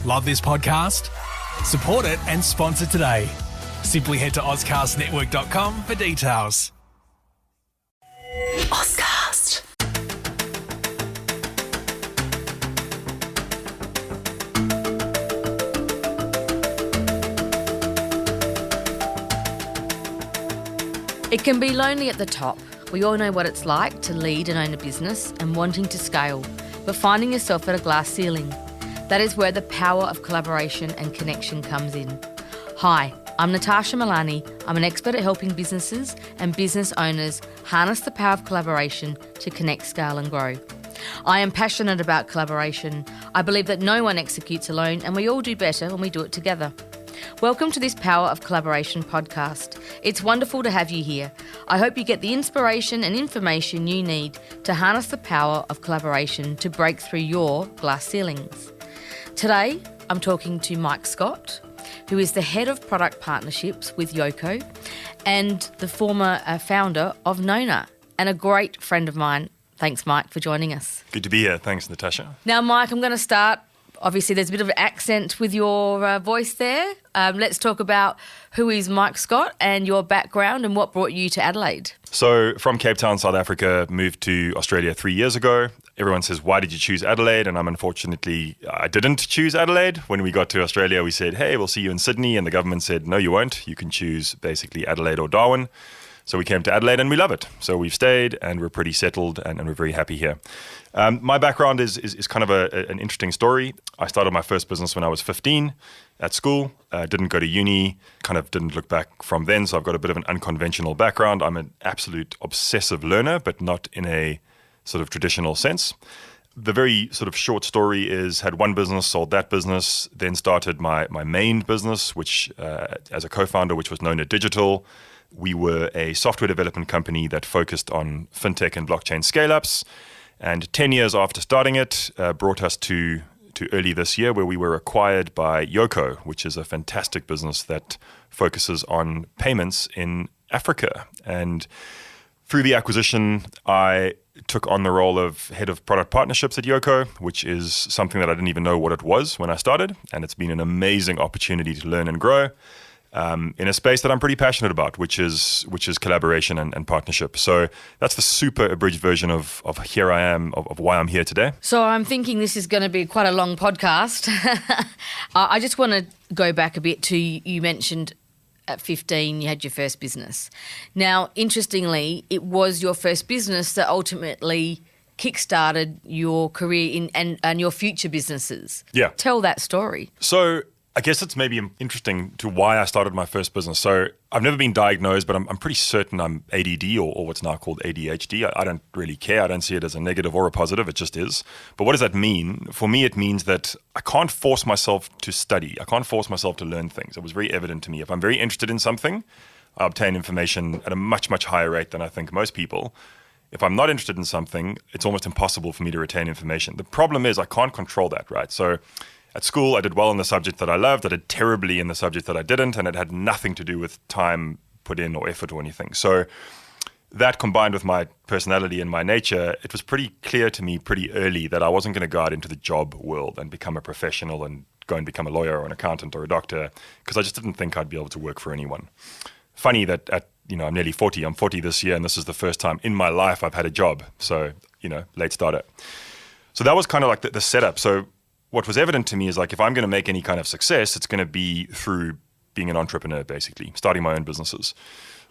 Love this podcast? Support it and sponsor today. Simply head to ozcastnetwork.com for details. Ozcast. It can be lonely at the top. We all know what it's like to lead and own a business and wanting to scale, but finding yourself at a glass ceiling. That is where the power of collaboration and connection comes in. Hi, I'm Natasha Milani. I'm an expert at helping businesses and business owners harness the power of collaboration to connect, scale and grow. I am passionate about collaboration. I believe that no one executes alone and we all do better when we do it together. Welcome to this Power of Collaboration podcast. It's wonderful to have you here. I hope you get the inspiration and information you need to harness the power of collaboration to break through your glass ceilings. Today, I'm talking to Mike Scott, who is the Head of Product Partnerships with Yoco and the former founder of Nona, and a great friend of mine. Thanks, Mike, for joining us. Good to be here. Thanks, Natasha. Now, Mike, I'm going to start. Obviously, there's a bit of an accent with your voice there. Let's talk about who is Mike Scott and your background and what brought you to Adelaide. So from Cape Town, South Africa, moved to Australia 3 years ago. Everyone says, why did you choose Adelaide? And I didn't choose Adelaide. When we got to Australia, we said, hey, we'll see you in Sydney. And the government said, no, you won't. You can choose basically Adelaide or Darwin. So we came to Adelaide and we love it. So we've stayed and we're pretty settled and we're very happy here. My background is kind of an interesting story. I started my first business when I was 15 at school. Didn't go to uni, kind of didn't look back from then. So I've got a bit of an unconventional background. I'm an absolute obsessive learner, but not in a sort of traditional sense. The very sort of short story is had one business, sold that business, then started my main business, which as a co-founder, which was Nona Digital. We were a software development company that focused on fintech and blockchain scale-ups. And 10 years after starting it, brought us to early this year where we were acquired by Yoco, which is a fantastic business that focuses on payments in Africa. And through the acquisition, I took on the role of head of product partnerships at Yoco, which is something that I didn't even know what it was when I started. And it's been an amazing opportunity to learn and grow in a space that I'm pretty passionate about, which is collaboration and partnership. So that's the super abridged version of here I am, of why I'm here today. So I'm thinking this is going to be quite a long podcast. I just want to go back a bit to, you mentioned at 15 you had your first business. Now, interestingly, it was your first business that ultimately kickstarted your career and your future businesses. Yeah. Tell that story. So I guess it's maybe interesting to why I started my first business. So I've never been diagnosed, but I'm pretty certain I'm ADD or what's now called ADHD. I don't really care. I don't see it as a negative or a positive. It just is. But what does that mean? For me, it means that I can't force myself to study. I can't force myself to learn things. It was very evident to me. If I'm very interested in something, I obtain information at a much, much higher rate than I think most people. If I'm not interested in something, it's almost impossible for me to retain information. The problem is I can't control that, right? So at school, I did well in the subject that I loved. I did terribly in the subject that I didn't, and it had nothing to do with time put in or effort or anything. So that combined with my personality and my nature, it was pretty clear to me pretty early that I wasn't going to go out into the job world and become a professional and go and become a lawyer or an accountant or a doctor, because I just didn't think I'd be able to work for anyone. Funny that I'm nearly 40. I'm 40 this year, and this is the first time in my life I've had a job. So, late starter. So that was kind of like the setup. So what was evident to me is like, if I'm going to make any kind of success, it's going to be through being an entrepreneur, basically, starting my own businesses.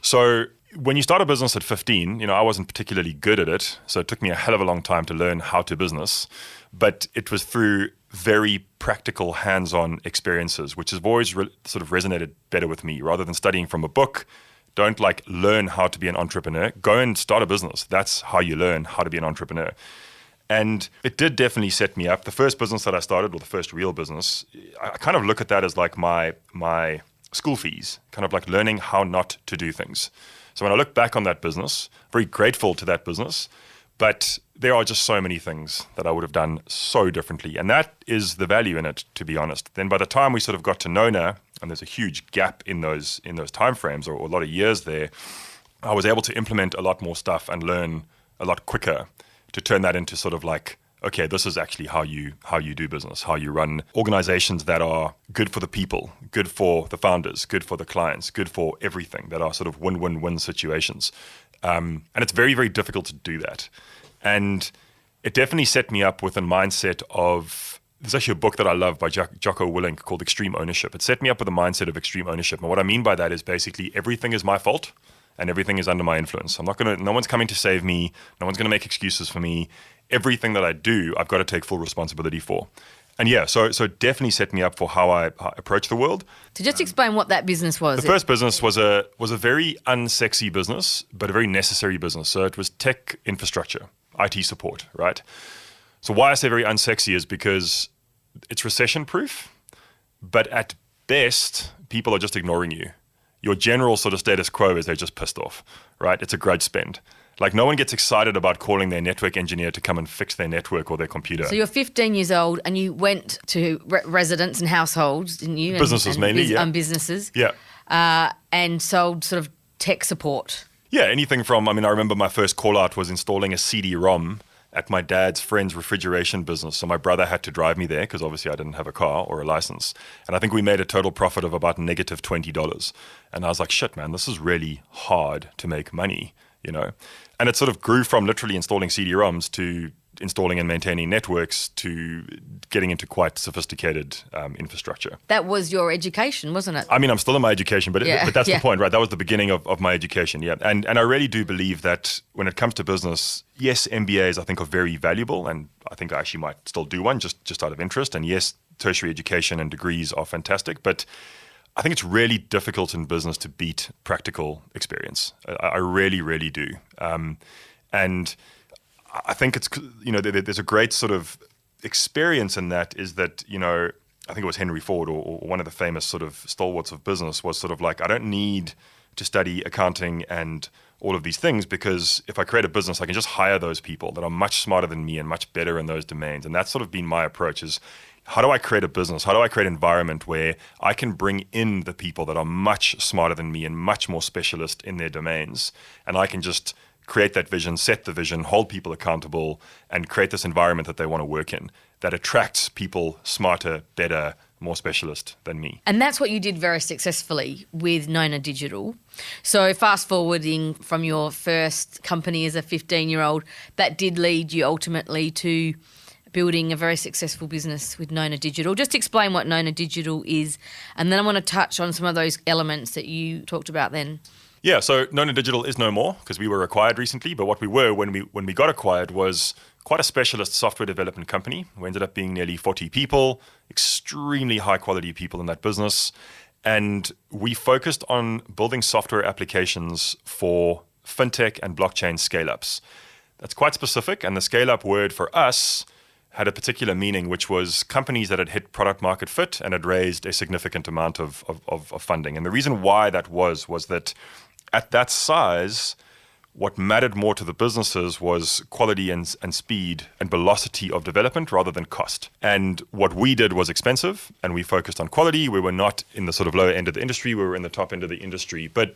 So when you start a business at 15, I wasn't particularly good at it. So it took me a hell of a long time to learn how to business. But it was through very practical, hands-on experiences, which has always sort of resonated better with me. Rather than studying from a book, don't learn how to be an entrepreneur. Go and start a business. That's how you learn how to be an entrepreneur. And it did definitely set me up. The first business that I started, or the first real business, I kind of look at that as like my school fees, kind of like learning how not to do things. So when I look back on that business, very grateful to that business, but there are just so many things that I would have done so differently. And that is the value in it, to be honest. Then by the time we sort of got to Nona, and there's a huge gap in those timeframes or a lot of years there, I was able to implement a lot more stuff and learn a lot quicker to turn that into sort of like okay, this is actually how you do business, how you run organizations that are good for the people, good for the founders, good for the clients, good for everything, that are sort of win-win-win situations. And it's very, very difficult to do that. And it definitely set me up with a mindset of, there's actually a book that I love by Jocko Willink called Extreme Ownership. It set me up with a mindset of extreme ownership. And what I mean by that is basically everything is my fault and everything is under my influence. No one's coming to save me. No one's going to make excuses for me. Everything that I do, I've got to take full responsibility for. And yeah, so it definitely set me up for how I approach the world. So just explain what that business was. The first business was a very unsexy business, but a very necessary business. So it was tech infrastructure, IT support, right? So why I say very unsexy is because it's recession-proof, but at best, people are just ignoring you. Your general sort of status quo is they're just pissed off, right? It's a grudge spend. Like no one gets excited about calling their network engineer to come and fix their network or their computer. So you're 15 years old and you went to residents and households, didn't you? Businesses mainly, yeah. Businesses. Yeah. And sold sort of tech support. Yeah, anything from, I remember my first call out was installing a CD-ROM at my dad's friend's refrigeration business. So my brother had to drive me there because obviously I didn't have a car or a license. And I think we made a total profit of about negative $20. And I was like, shit, man, this is really hard to make money, you know? And it sort of grew from literally installing CD-ROMs to installing and maintaining networks to getting into quite sophisticated infrastructure. That was your education, wasn't it? I'm still in my education, but that's the point, right? That was the beginning of my education, yeah. And I really do believe that when it comes to business, yes, MBAs I think are very valuable, and I think I actually might still do one just out of interest. And yes, tertiary education and degrees are fantastic, but I think it's really difficult in business to beat practical experience. I really, really do. And I think it's, there's a great sort of experience in that is that, I think it was Henry Ford or one of the famous sort of stalwarts of business was sort of like, I don't need to study accounting and all of these things because if I create a business, I can just hire those people that are much smarter than me and much better in those domains. And that's sort of been my approach is, how do I create a business? How do I create an environment where I can bring in the people that are much smarter than me and much more specialist in their domains? And I can just create that vision, set the vision, hold people accountable, and create this environment that they want to work in that attracts people smarter, better, more specialist than me. And that's what you did very successfully with Nona Digital. So fast forwarding from your first company as a 15-year-old, that did lead you ultimately to building a very successful business with Nona Digital. Just explain what Nona Digital is, and then I want to touch on some of those elements that you talked about then. Yeah, so Nona Digital is no more because we were acquired recently, but what we were when we got acquired was quite a specialist software development company. We ended up being nearly 40 people, extremely high quality people in that business, and we focused on building software applications for fintech and blockchain scale-ups. That's quite specific, and the scale-up word for us had a particular meaning, which was companies that had hit product market fit and had raised a significant amount of funding. And the reason why that was that at that size, what mattered more to the businesses was quality and speed and velocity of development rather than cost. And what we did was expensive, and we focused on quality. We were not in the sort of lower end of the industry. We were in the top end of the industry. But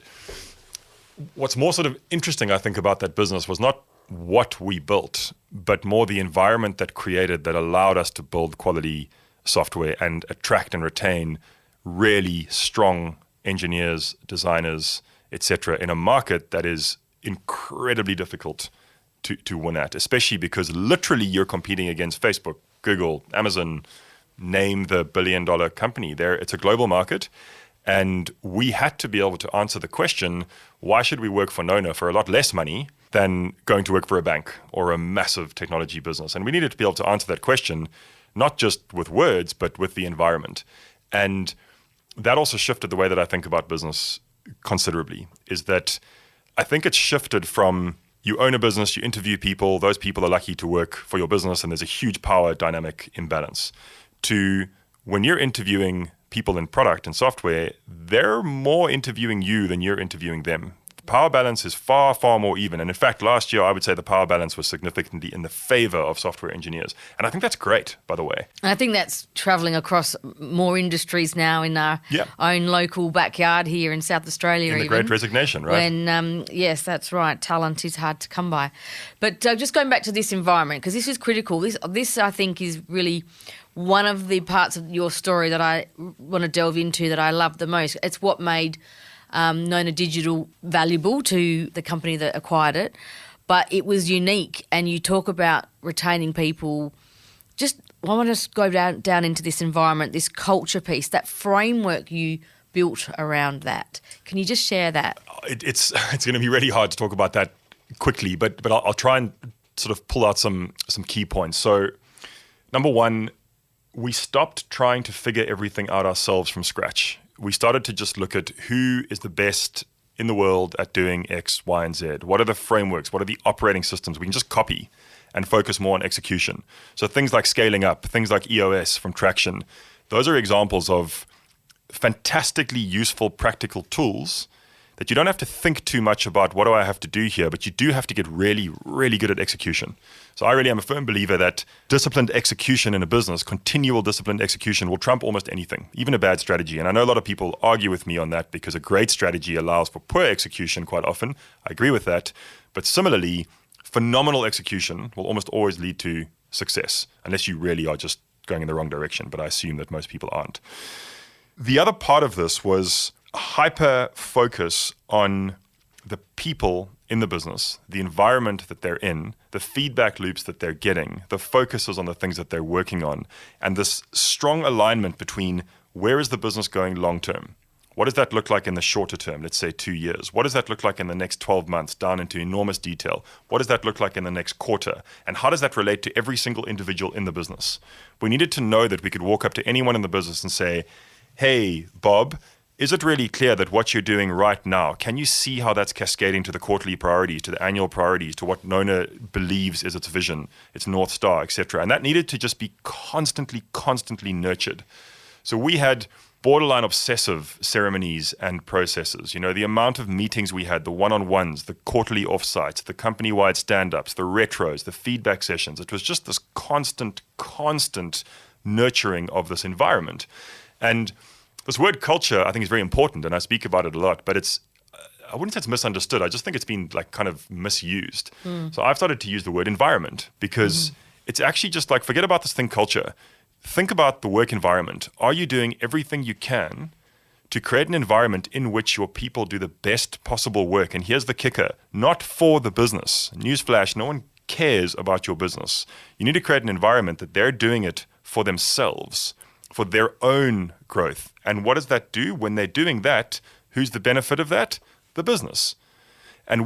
what's more sort of interesting, I think, about that business was not what we built, but more the environment that created that allowed us to build quality software and attract and retain really strong engineers, designers, etc., in a market that is incredibly difficult to win at, especially because literally you're competing against Facebook, Google, Amazon, name the billion-dollar company there. It's a global market. And we had to be able to answer the question, why should we work for Nona for a lot less money than going to work for a bank or a massive technology business? And we needed to be able to answer that question, not just with words, but with the environment. And that also shifted the way that I think about business considerably, is that I think it's shifted from you own a business, you interview people, those people are lucky to work for your business, and there's a huge power dynamic imbalance, to when you're interviewing people in product and software, they're more interviewing you than you're interviewing them. Power balance is far, far more even. And in fact, last year, I would say the power balance was significantly in the favor of software engineers. And I think that's great, by the way. And I think that's travelling across more industries now in our own local backyard here in South Australia. In the Great Resignation, right? When, yes, that's right. Talent is hard to come by. But just going back to this environment, because this is critical. This, I think, is really one of the parts of your story that I want to delve into that I love the most. It's what made Nona Digital valuable to the company that acquired it, but it was unique. And you talk about retaining people. Just I want to go down into this environment, this culture piece, that framework you built around that. Can you just share that? It's going to be really hard to talk about that quickly, but I'll try and sort of pull out some key points. So, number one, we stopped trying to figure everything out ourselves from scratch. We started to just look at who is the best in the world at doing X, Y, and Z. What are the frameworks? What are the operating systems we can just copy and focus more on execution? So things like scaling up, things like EOS from Traction, those are examples of fantastically useful practical tools that you don't have to think too much about what do I have to do here, but you do have to get really, really good at execution. So I really am a firm believer that disciplined execution in a business, continual disciplined execution will trump almost anything, even a bad strategy. And I know a lot of people argue with me on that because a great strategy allows for poor execution quite often. I agree with that. But similarly, phenomenal execution will almost always lead to success, unless you really are just going in the wrong direction. But I assume that most people aren't. The other part of this was hyper focus on the people in the business, the environment that they're in, the feedback loops that they're getting, the focus is on the things that they're working on, and this strong alignment between where is the business going long term? What does that look like in the shorter term, let's say 2 years? What does that look like in the next 12 months, down into enormous detail? What does that look like in the next quarter? And how does that relate to every single individual in the business? We needed to know that we could walk up to anyone in the business and say, hey, Bob, is it really clear that what you're doing right now, can you see how that's cascading to the quarterly priorities, to the annual priorities, to what Nona believes is its vision, its North Star, etc.? And that needed to just be constantly nurtured. So we had borderline obsessive ceremonies and processes. You know, the amount of meetings we had, the one-on-ones, the quarterly offsites, the company-wide stand-ups, the retros, the feedback sessions. It was just this constant nurturing of this environment. And this word culture, I think, is very important, and I speak about it a lot, but I wouldn't say it's misunderstood. I just think it's been like kind of misused. So I've started to use the word environment because it's actually just like, forget about this thing culture. Think about the work environment. Are you doing everything you can to create an environment in which your people do the best possible work? And here's the kicker, not for the business. Newsflash, no one cares about your business. You need to create an environment that they're doing it for themselves, for their own growth. And what does that do? When they're doing that, who's the benefit of that? The business. And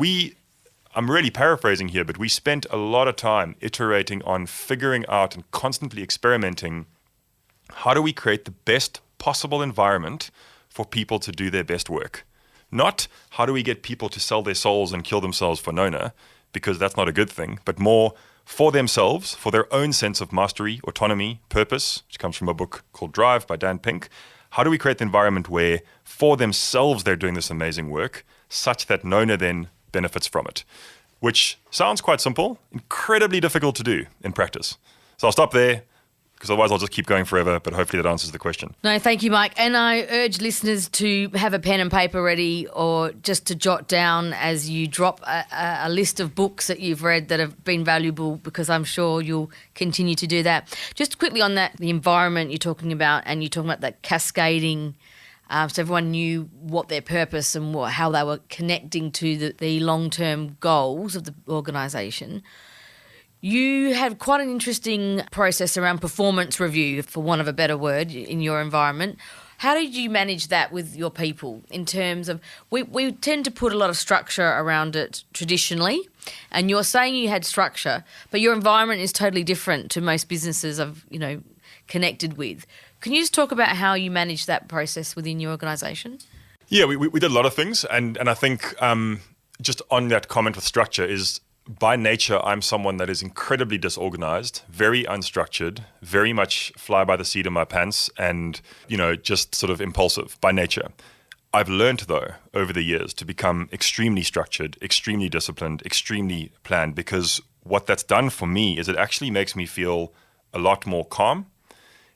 I'm really paraphrasing here, but we spent a lot of time iterating on figuring out and constantly experimenting, how do we create the best possible environment for people to do their best work? Not how do we get people to sell their souls and kill themselves for Nona, because that's not a good thing, but more for themselves, for their own sense of mastery, autonomy, purpose, which comes from a book called Drive by Dan Pink. How do we create the environment where for themselves they're doing this amazing work such that Nona then benefits from it? Which sounds quite simple, incredibly difficult to do in practice. So I'll stop there, because otherwise I'll just keep going forever, but hopefully that answers the question. No, thank you, Mike. And I urge listeners to have a pen and paper ready, or just to jot down as you drop a list of books that you've read that have been valuable, because I'm sure you'll continue to do that. Just quickly on that, the environment you're talking about, and you're talking about that cascading, so everyone knew what their purpose and how they were connecting to the long-term goals of the organisation. You had quite an interesting process around performance review, for want of a better word, in your environment. How did you manage that with your people in terms of, we tend to put a lot of structure around it traditionally, and you're saying you had structure, but your environment is totally different to most businesses I've connected with. Can you just talk about how you manage that process within your organisation? Yeah, we did a lot of things, and I think just on that comment with structure is, by nature, I'm someone that is incredibly disorganized, very unstructured, very much fly by the seat of my pants, and, just sort of impulsive by nature. I've learned, though, over the years to become extremely structured, extremely disciplined, extremely planned, because what that's done for me is it actually makes me feel a lot more calm.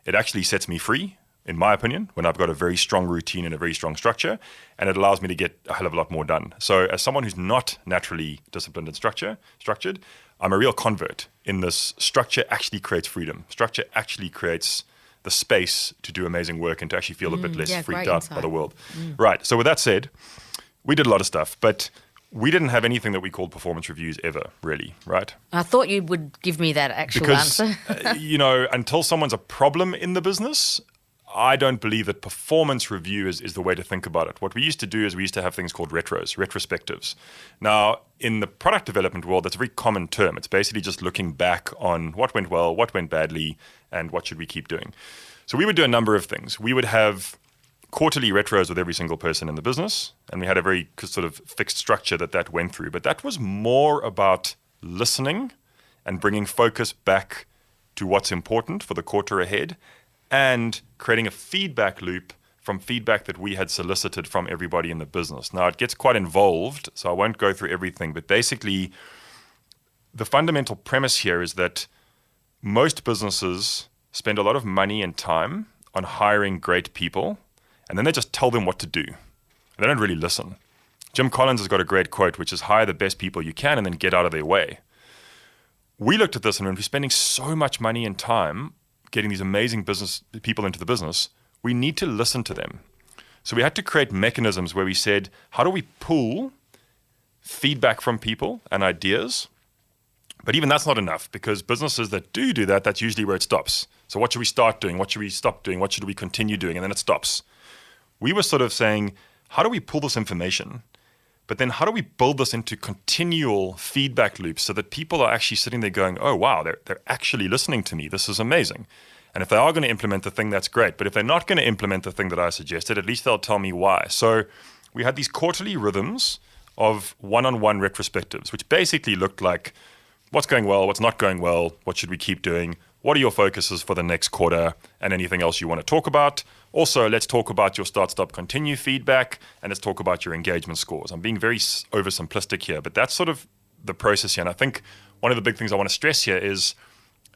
It actually sets me free, in my opinion, when I've got a very strong routine and a very strong structure, and it allows me to get a hell of a lot more done. So as someone who's not naturally disciplined and structured, I'm a real convert in this. Structure actually creates freedom. Structure actually creates the space to do amazing work and to actually feel a bit less freaked out by the world. Right. So with that said, we did a lot of stuff, but we didn't have anything that we called performance reviews ever, really, right? I thought you would give me that actual answer. Until someone's a problem in the business, I don't believe that performance review is the way to think about it. What we used to do is we used to have things called retrospectives. Now, in the product development world, that's a very common term. It's basically just looking back on what went well, what went badly, and what should we keep doing. So we would do a number of things. We would have quarterly retros with every single person in the business, and we had a very sort of fixed structure that went through. But that was more about listening and bringing focus back to what's important for the quarter ahead, and creating a feedback loop from feedback that we had solicited from everybody in the business. Now, it gets quite involved, so I won't go through everything, but basically, the fundamental premise here is that most businesses spend a lot of money and time on hiring great people, and then they just tell them what to do. They don't really listen. Jim Collins has got a great quote, which is hire the best people you can and then get out of their way. We looked at this and when we're spending so much money and time getting these amazing business people into the business, we need to listen to them. So we had to create mechanisms where we said, how do we pull feedback from people and ideas? But even that's not enough, because businesses that do that, that's usually where it stops. So what should we start doing? What should we stop doing? What should we continue doing? And then it stops. We were sort of saying, how do we pull this information? But then how do we build this into continual feedback loops so that people are actually sitting there going, oh, wow, they're actually listening to me. This is amazing. And if they are going to implement the thing, that's great. But if they're not going to implement the thing that I suggested, at least they'll tell me why. So we had these quarterly rhythms of one-on-one retrospectives, which basically looked like what's going well, what's not going well, what should we keep doing, what are your focuses for the next quarter, and anything else you want to talk about. Also, let's talk about your start, stop, continue feedback, and let's talk about your engagement scores. I'm being very oversimplistic here, but that's sort of the process here. And I think one of the big things I want to stress here is,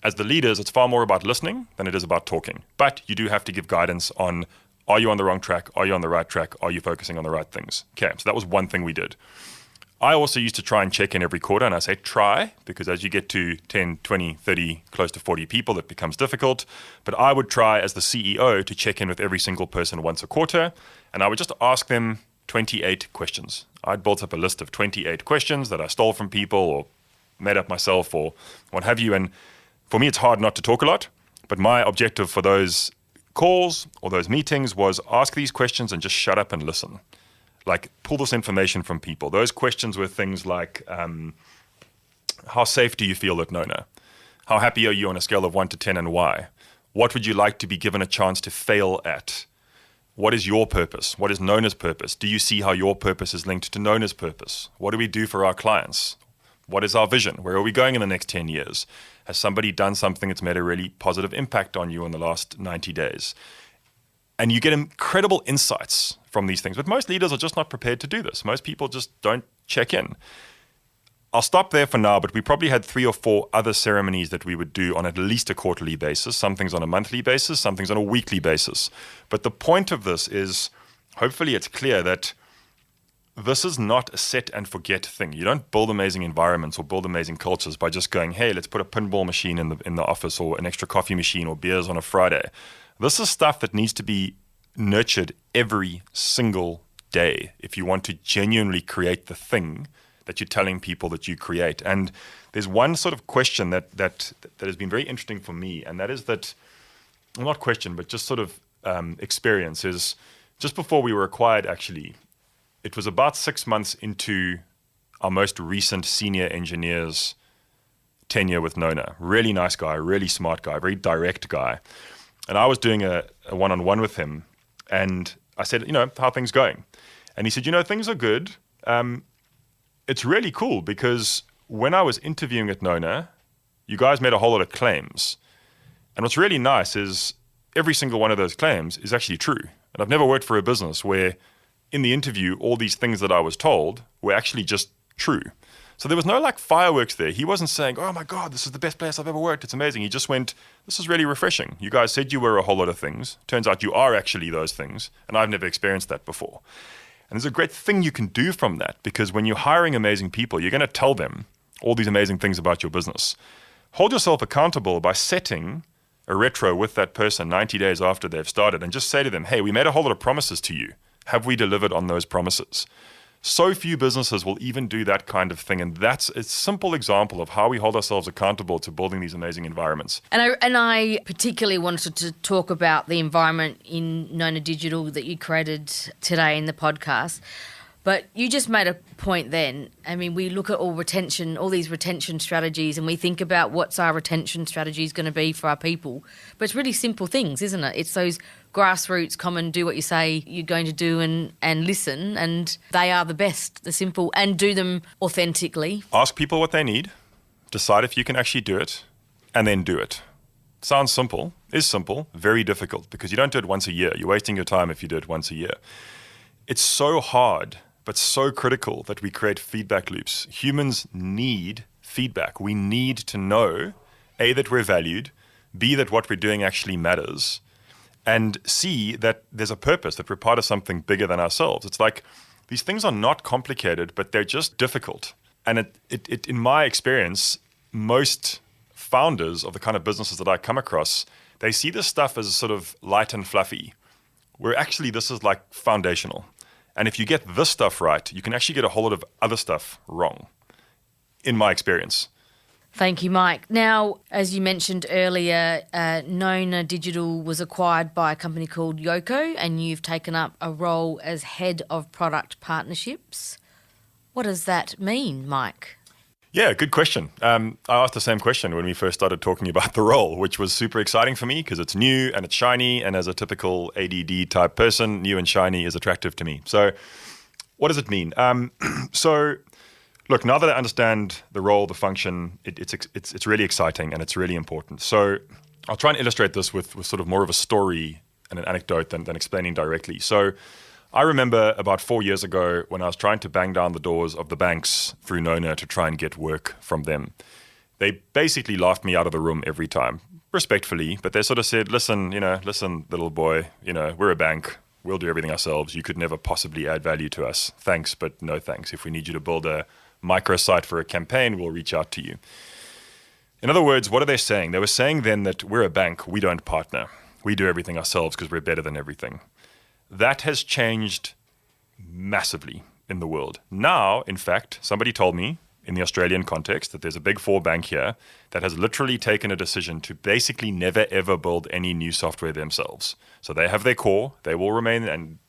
as the leaders, it's far more about listening than it is about talking. But you do have to give guidance on, are you on the wrong track? Are you on the right track? Are you focusing on the right things? Okay, so that was one thing we did. I also used to try and check in every quarter, and I say try, because as you get to 10, 20, 30, close to 40 people, it becomes difficult. But I would try as the CEO to check in with every single person once a quarter, and I would just ask them 28 questions. I'd built up a list of 28 questions that I stole from people or made up myself or what have you. And for me, it's hard not to talk a lot, but my objective for those calls or those meetings was ask these questions and just shut up and listen. Like, pull this information from people. Those questions were things like, how safe do you feel at Nona? How happy are you on a scale of 1 to 10 and why? What would you like to be given a chance to fail at? What is your purpose? What is Nona's purpose? Do you see how your purpose is linked to Nona's purpose? What do we do for our clients? What is our vision? Where are we going in the next 10 years? Has somebody done something that's made a really positive impact on you in the last 90 days? And you get incredible insights from these things. But most leaders are just not prepared to do this. Most people just don't check in. I'll stop there for now, but we probably had 3 or 4 other ceremonies that we would do on at least a quarterly basis, some things on a monthly basis, some things on a weekly basis. But the point of this is, hopefully it's clear that this is not a set and forget thing. You don't build amazing environments or build amazing cultures by just going, hey, let's put a pinball machine in the office or an extra coffee machine or beers on a Friday. This is stuff that needs to be nurtured every single day if you want to genuinely create the thing that you're telling people that you create. And there's one sort of question that has been very interesting for me, and that is that, well, not question, but just sort of experience is, just before we were acquired, actually, it was about 6 months into our most recent senior engineer's tenure with Nona. Really nice guy, really smart guy, very direct guy. And I was doing a one-on-one with him, and I said, how are things going? And he said, things are good. It's really cool because when I was interviewing at Nona, you guys made a whole lot of claims. And what's really nice is every single one of those claims is actually true. And I've never worked for a business where in the interview, all these things that I was told were actually just true. So there was no like fireworks there. He wasn't saying, oh my God, this is the best place I've ever worked. It's amazing. He just went, this is really refreshing. You guys said you were a whole lot of things. Turns out you are actually those things. And I've never experienced that before. And there's a great thing you can do from that, because when you're hiring amazing people, you're going to tell them all these amazing things about your business. Hold yourself accountable by setting a retro with that person 90 days after they've started and just say to them, hey, we made a whole lot of promises to you. Have we delivered on those promises? So few businesses will even do that kind of thing. And that's a simple example of how we hold ourselves accountable to building these amazing environments. And I particularly wanted to talk about the environment in Nona Digital that you created today in the podcast. But you just made a point then. I mean, we look at all these retention strategies, and we think about what's our retention strategies going to be for our people. But it's really simple things, isn't it? It's those grassroots, common, do what you say you're going to do and listen, and they are the best, the simple, and do them authentically. Ask people what they need, decide if you can actually do it, and then do it. Sounds simple, is simple, very difficult, because you don't do it once a year. You're wasting your time if you do it once a year. It's so hard, but so critical that we create feedback loops. Humans need feedback. We need to know, A, that we're valued, B, that what we're doing actually matters, and C, that there's a purpose, that we're part of something bigger than ourselves. It's like these things are not complicated, but they're just difficult. And it in my experience, most founders of the kind of businesses that I come across, they see this stuff as sort of light and fluffy, where actually this is like foundational. And if you get this stuff right, you can actually get a whole lot of other stuff wrong, in my experience. Thank you, Mike. Now, as you mentioned earlier, Nona Digital was acquired by a company called Yoco, and you've taken up a role as head of product partnerships. What does that mean, Mike? Yeah, good question. I asked the same question when we first started talking about the role, which was super exciting for me because it's new and it's shiny. And as a typical ADD type person, new and shiny is attractive to me. So what does it mean? Look, now that I understand the role, the function, it's really exciting and it's really important. So I'll try and illustrate this with sort of more of a story and an anecdote than explaining directly. So I remember about 4 years ago when I was trying to bang down the doors of the banks through Nona to try and get work from them. They basically laughed me out of the room every time, respectfully, but they sort of said, listen, little boy, we're a bank. We'll do everything ourselves. You could never possibly add value to us. Thanks, but no thanks. If we need you to build a microsite for a campaign, we'll reach out to you. In other words, what are they saying? They were saying then that we're a bank. We don't partner. We do everything ourselves because we're better than everything. That has changed massively in the world. Now, in fact, somebody told me in the Australian context that there's a big four bank here that has literally taken a decision to basically never ever build any new software themselves. So they have their core, they will remain and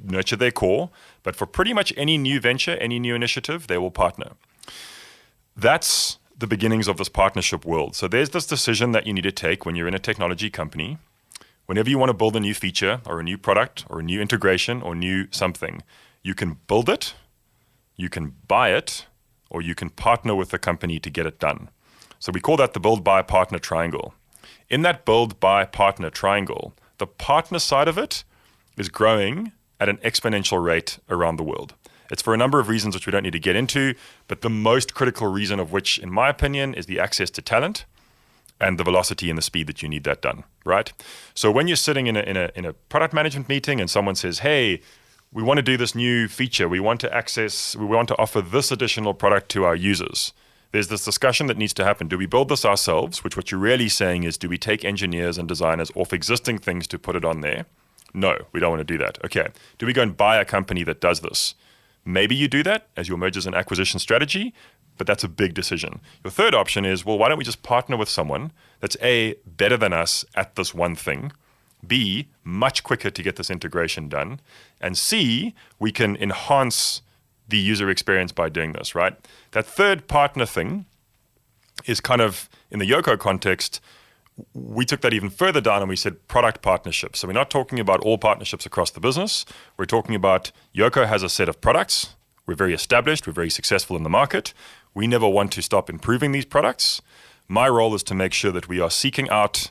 nurture their core, but for pretty much any new venture, any new initiative, they will partner. That's the beginnings of this partnership world. So there's this decision that you need to take when you're in a technology company. Whenever you want to build a new feature or a new product or a new integration or new something, you can build it, you can buy it, or you can partner with the company to get it done. So we call that the build, buy, partner triangle. In that build, buy, partner triangle, the partner side of it is growing at an exponential rate around the world. It's for a number of reasons which we don't need to get into, but the most critical reason of which, in my opinion, is the access to talent and the velocity and the speed that you need that done, right? So when you're sitting in a product management meeting and someone says, hey, we want to do this new feature, we want to offer this additional product to our users. There's this discussion that needs to happen. Do we build this ourselves? Which what you're really saying is, do we take engineers and designers off existing things to put it on there? No, we don't want to do that. Okay. Do we go and buy a company that does this? Maybe you do that as your mergers and acquisition strategy, but that's a big decision. Your third option is, well, why don't we just partner with someone that's A, better than us at this one thing, B, much quicker to get this integration done, and C, we can enhance the user experience by doing this, right? That third partner thing is kind of, in the Yoco context, we took that even further down and we said product partnerships. So we're not talking about all partnerships across the business. We're talking about Yoco has a set of products. We're very established. We're very successful in the market. We never want to stop improving these products. My role is to make sure that we are seeking out,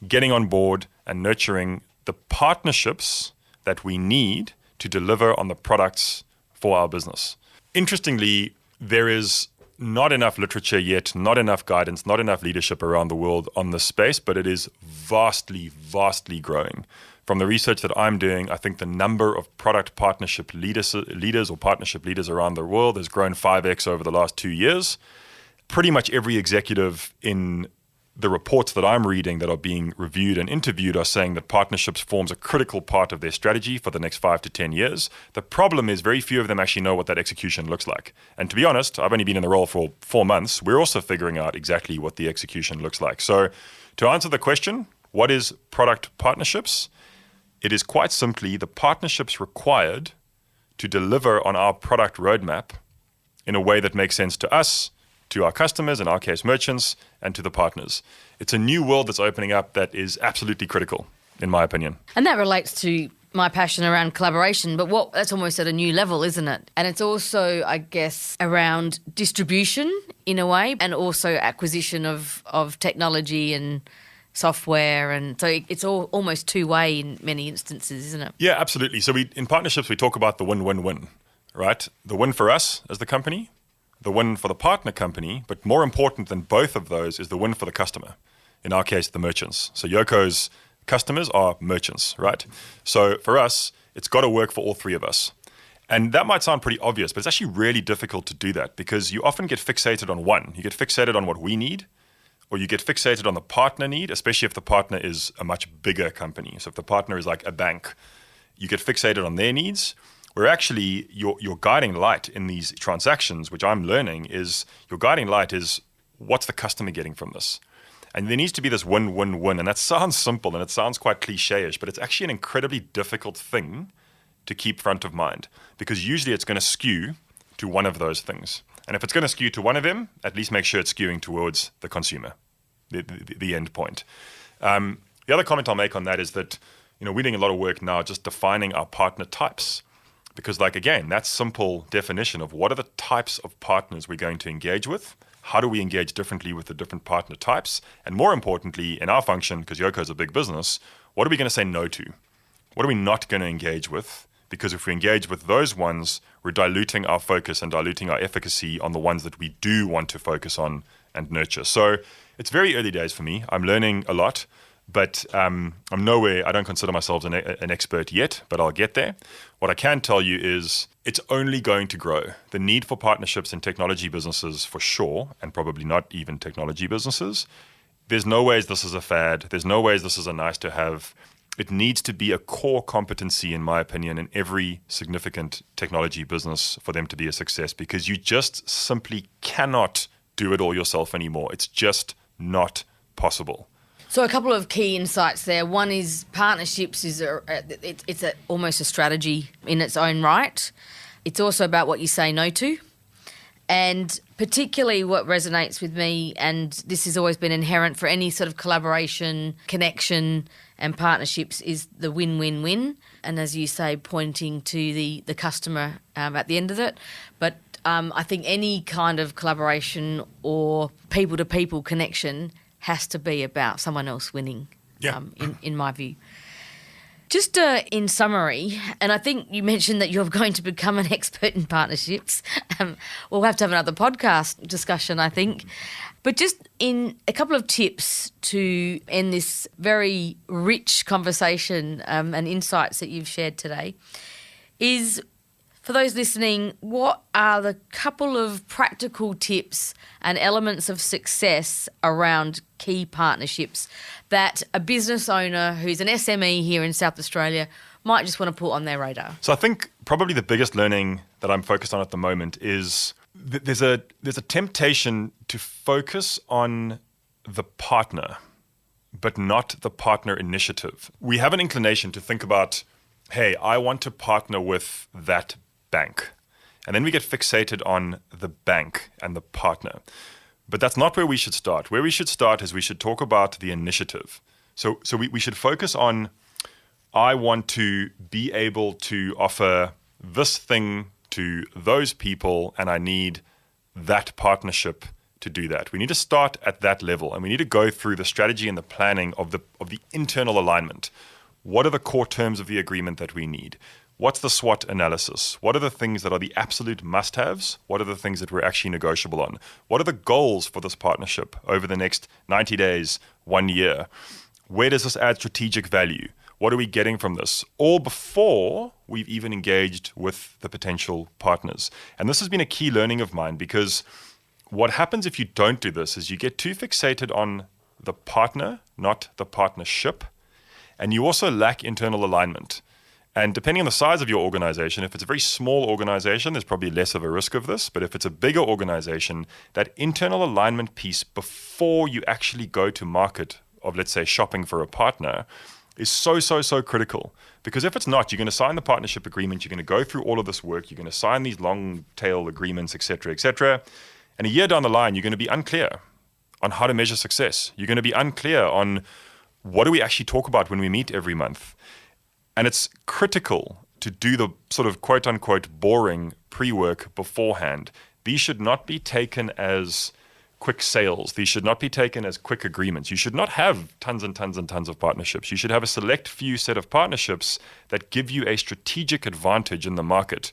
getting on board, and nurturing the partnerships that we need to deliver on the products for our business. Interestingly, there is not enough literature yet, not enough guidance, not enough leadership around the world on this space, but it is vastly, vastly growing. From the research that I'm doing, I think the number of product partnership leaders or partnership leaders around the world has grown 5x over the last 2 years. Pretty much every executive in the reports that I'm reading that are being reviewed and interviewed are saying that partnerships forms a critical part of their strategy for the next 5 to 10 years. The problem is very few of them actually know what that execution looks like. And to be honest, I've only been in the role for 4 months. We're also figuring out exactly what the execution looks like. So to answer the question, what is product partnerships? It is quite simply the partnerships required to deliver on our product roadmap in a way that makes sense to us, to our customers, in our case merchants, and to the partners. It's a new world that's opening up that is absolutely critical, in my opinion. And that relates to my passion around collaboration, but that's almost at a new level, isn't it? And it's also, I guess, around distribution in a way, and also acquisition of technology and software, and so it's all almost two-way in many instances, isn't it? Yeah, absolutely. So in partnerships, we talk about the win-win-win, right? The win for us as the company, the win for the partner company, but more important than both of those is the win for the customer. In our case, the merchants. So Yoco's customers are merchants, right? So for us, it's got to work for all three of us. And that might sound pretty obvious, but it's actually really difficult to do that because you often get fixated on one. You get fixated on what we need, or you get fixated on the partner need, especially if the partner is a much bigger company. So if the partner is like a bank, you get fixated on their needs, where actually your guiding light in these transactions, which I'm learning, is your guiding light is what's the customer getting from this? And there needs to be this win-win-win. And that sounds simple and it sounds quite cliche-ish, but it's actually an incredibly difficult thing to keep front of mind because usually it's going to skew to one of those things. And if it's going to skew to one of them, at least make sure it's skewing towards the consumer, the end point. The other comment I'll make on that is that we're doing a lot of work now just defining our partner types. Because again, that simple definition of what are the types of partners we're going to engage with, how do we engage differently with the different partner types, and more importantly, in our function, because Yoco is a big business, what are we going to say no to? What are we not going to engage with? Because if we engage with those ones, we're diluting our focus and diluting our efficacy on the ones that we do want to focus on and nurture. So it's very early days for me. I'm learning a lot. But I'm nowhere, I don't consider myself an expert yet, but I'll get there. What I can tell you is it's only going to grow. The need for partnerships in technology businesses for sure, and probably not even technology businesses. There's no ways this is a fad. There's no ways this is a nice to have. It needs to be a core competency, in my opinion, in every significant technology business for them to be a success because you just simply cannot do it all yourself anymore. It's just not possible. So a couple of key insights there. One is partnerships is almost a strategy in its own right. It's also about what you say no to. And particularly what resonates with me, and this has always been inherent for any sort of collaboration, connection and partnerships, is the win-win-win. And as you say, pointing to the customer at the end of it. But I think any kind of collaboration or people-to-people connection has to be about someone else winning, in my view. Just in summary, and I think you mentioned that you're going to become an expert in partnerships. We'll have to have another podcast discussion, I think. But just in a couple of tips to end this very rich conversation and insights that you've shared today is, for those listening, what are the couple of practical tips and elements of success around key partnerships that a business owner who's an SME here in South Australia might just want to put on their radar? So I think probably the biggest learning that I'm focused on at the moment is there's a temptation to focus on the partner, but not the partner initiative. We have an inclination to think about, hey, I want to partner with that bank. And then we get fixated on the bank and the partner. But that's not where we should start. Where we should start is we should talk about the initiative. So we should focus on, I want to be able to offer this thing to those people, and I need that partnership to do that. We need to start at that level, and we need to go through the strategy and the planning of the internal alignment. what are the core terms of the agreement that we need? What's the SWOT analysis? What are the things that are the absolute must-haves? What are the things that we're actually negotiable on? What are the goals for this partnership over the next 90 days, 1 year? Where does this add strategic value? What are we getting from this? All before we've even engaged with the potential partners. And this has been a key learning of mine, because what happens if you don't do this is you get too fixated on the partner, not the partnership. And you also lack internal alignment. And depending on the size of your organization, if it's a very small organization, there's probably less of a risk of this. But if it's a bigger organization, that internal alignment piece before you actually go to market of, let's say, shopping for a partner is so critical. Because if it's not, you're going to sign the partnership agreement, you're going to go through all of this work, you're going to sign these long tail agreements, etc., etc. And a year down the line, you're going to be unclear on how to measure success. You're going to be unclear on what do we actually talk about when we meet every month. And it's critical to do the sort of quote unquote boring pre-work beforehand. These should not be taken as quick sales. These should not be taken as quick agreements. You should not have tons and tons and tons of partnerships. You should have a select few set of partnerships that give you a strategic advantage in the market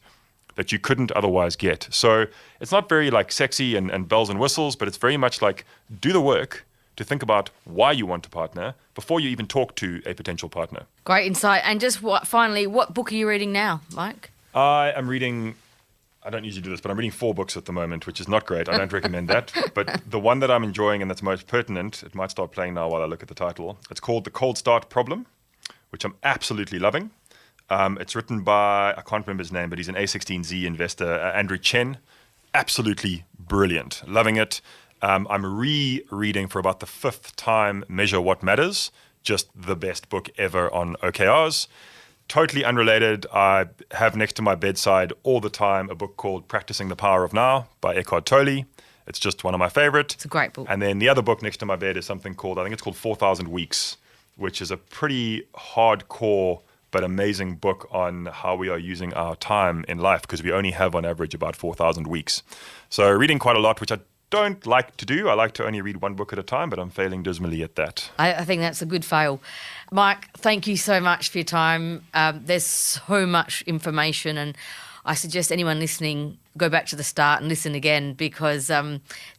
that you couldn't otherwise get. So it's not very like sexy and bells and whistles, but it's very much like do the work to think about why you want to partner before you even talk to a potential partner. Great insight. And just finally, what book are you reading now, Mike? I am reading, I don't usually do this, but I'm reading 4 books at the moment, which is not great. I don't recommend that. But the one that I'm enjoying and that's most pertinent, it might start playing now while I look at the title. It's called The Cold Start Problem, which I'm absolutely loving. It's written by, I can't remember his name, but he's an A16Z investor, Andrew Chen. Absolutely brilliant. Loving it. I'm rereading for about the 5th time Measure What Matters. Just the best book ever on OKRs. Totally unrelated, I have next to my bedside all the time a book called Practicing the Power of Now by Eckhart Tolle. It's just one of my favorite. It's a great book. And then the other book next to my bed is something called, I think it's called 4,000 Weeks, which is a pretty hardcore but amazing book on how we are using our time in life, because we only have on average about 4,000 weeks. So reading quite a lot, which I don't like to do. I like to only read one book at a time, but I'm failing dismally at that. I think that's a good fail. Mike, thank you so much for your time. There's so much information, and I suggest anyone listening go back to the start and listen again, because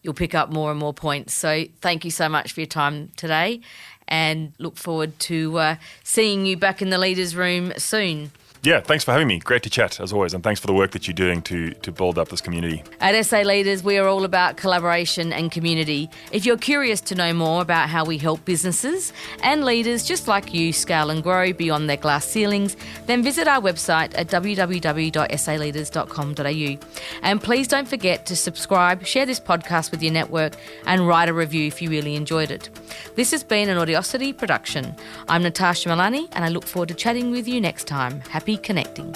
you'll pick up more and more points. So thank you so much for your time today, and look forward to seeing you back in the Leaders Room soon. Yeah, thanks for having me. Great to chat, as always, and thanks for the work that you're doing to build up this community. At SA Leaders, we are all about collaboration and community. If you're curious to know more about how we help businesses and leaders just like you scale and grow beyond their glass ceilings, then visit our website at www.saleaders.com.au. And please don't forget to subscribe, share this podcast with your network, and write a review if you really enjoyed it. This has been an Audiosity production. I'm Natasha Milani, and I look forward to chatting with you next time. Happy connecting.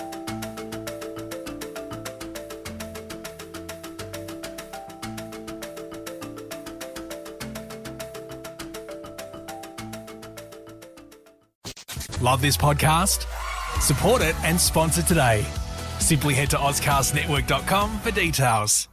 Love this podcast? Support it and sponsor today. Simply head to AuscastNetwork.com for details.